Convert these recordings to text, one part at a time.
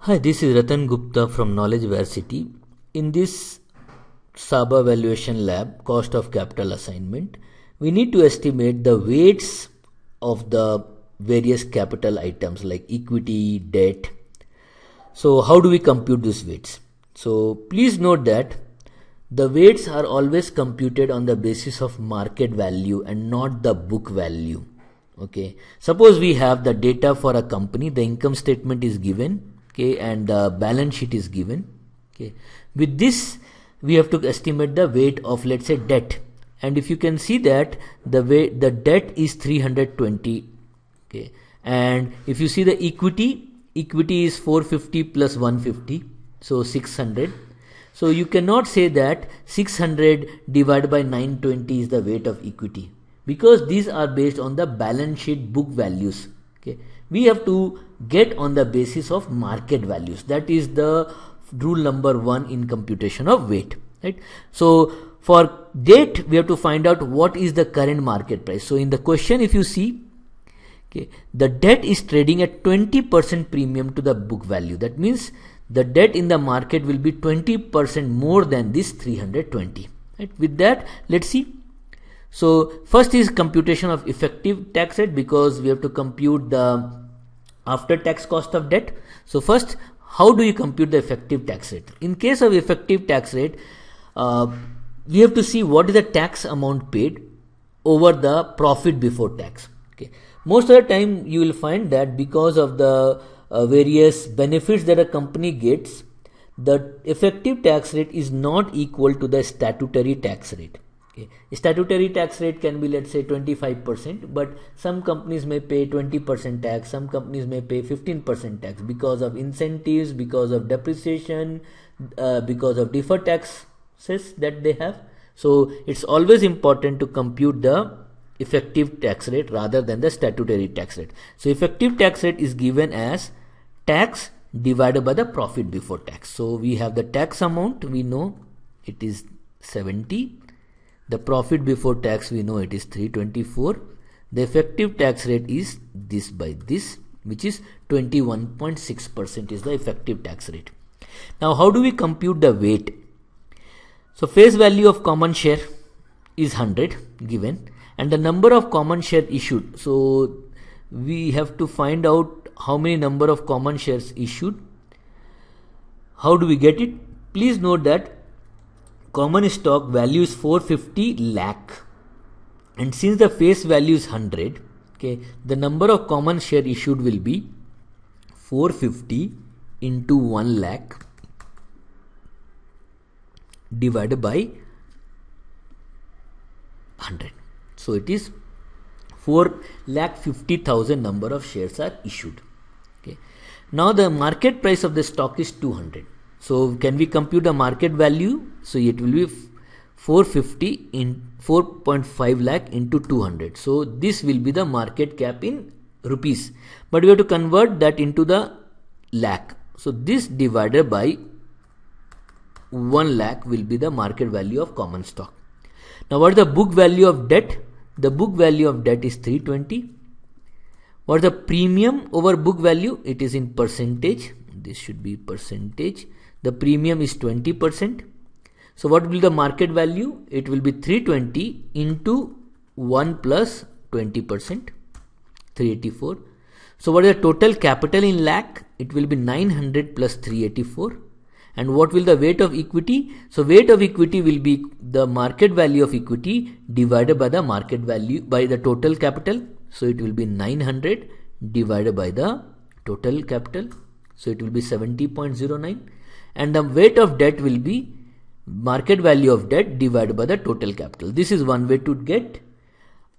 Hi, this is Ratan Gupta from Knowledge Varsity. In this SABA Valuation Lab, cost of capital assignment, we need to estimate the weights of the various capital items like equity, debt. So how do we compute these weights? So please note that the weights are always computed on the basis of market value and not the book value. Okay. Suppose we have the data for a company, the income statement is given. Okay, and the balance sheet is given. Okay, with this we have to estimate the weight of, let's say, debt, and if you can see that the debt is 320. Okay, and if you see the equity is 450 plus 150, so 600. So you cannot say that 600 divided by 920 is the weight of equity, because these are based on the balance sheet book values. Okay, we have to get on the basis of market values. That is the rule number 1 in computation of weight, right? So for debt we have to find out what is the current market price. So in the question, if you see, okay, the debt is trading at 20% premium to the book value. That means the debt in the market will be 20% more than this 320, right? With that, let's see. So first is computation of effective tax rate, because we have to compute the after tax cost of debt. So first, how do you compute the effective tax rate? In case of effective tax rate, we have to see what is the tax amount paid over the profit before tax. Okay, most of the time you will find that because of the various benefits that a company gets, the effective tax rate is not equal to the statutory tax rate. Okay. Statutory tax rate can be, let's say, 25%, but some companies may pay 20% tax, some companies may pay 15% tax because of incentives, because of depreciation, because of deferred taxes that they have. So it's always important to compute the effective tax rate rather than the statutory tax rate. So effective tax rate is given as tax divided by the profit before tax. So we have the tax amount, we know it is 70. The profit before tax, we know it is 324. The effective tax rate is this by this, which is 21.6% is the effective tax rate. Now how do we compute the weight? So face value of common share is 100 given, and the number of common share issued. So we have to find out how many number of common shares issued. How do we get it? Please note that common stock value is 450 lakh, and since the face value is 100, okay, the number of common share issued will be 450 into 1 lakh divided by 100. So it is 4,50,000 number of shares are issued. Okay. Now the market price of the stock is 200. So can we compute the market value? So it will be 450 in 4.5 lakh into 200. So this will be the market cap in rupees. But we have to convert that into the lakh. So this divided by 1 lakh will be the market value of common stock. Now what is the book value of debt? The book value of debt is 320. What is the premium over book value? It is in percentage. This should be percentage. The premium is 20%. So what will be the market value? It will be 320 into 1 plus 20%, 384. So what is the total capital in lakh? It will be 900 plus 384. And what will the weight of equity? So weight of equity will be the market value of equity divided by the market value by the total capital. So it will be 900 divided by the total capital. So it will be 70.09. And the weight of debt will be market value of debt divided by the total capital. This is one way to get.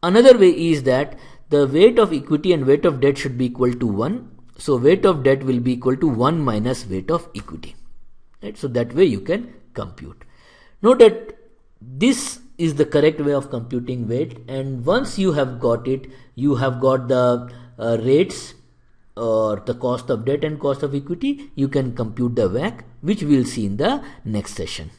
Another way is that the weight of equity and weight of debt should be equal to 1. So weight of debt will be equal to 1 minus weight of equity. Right? So that way you can compute. Note that this is the correct way of computing weight, and once you have got it, you have got the rates or the cost of debt and cost of equity. You can compute the WACC, which we will see in the next session.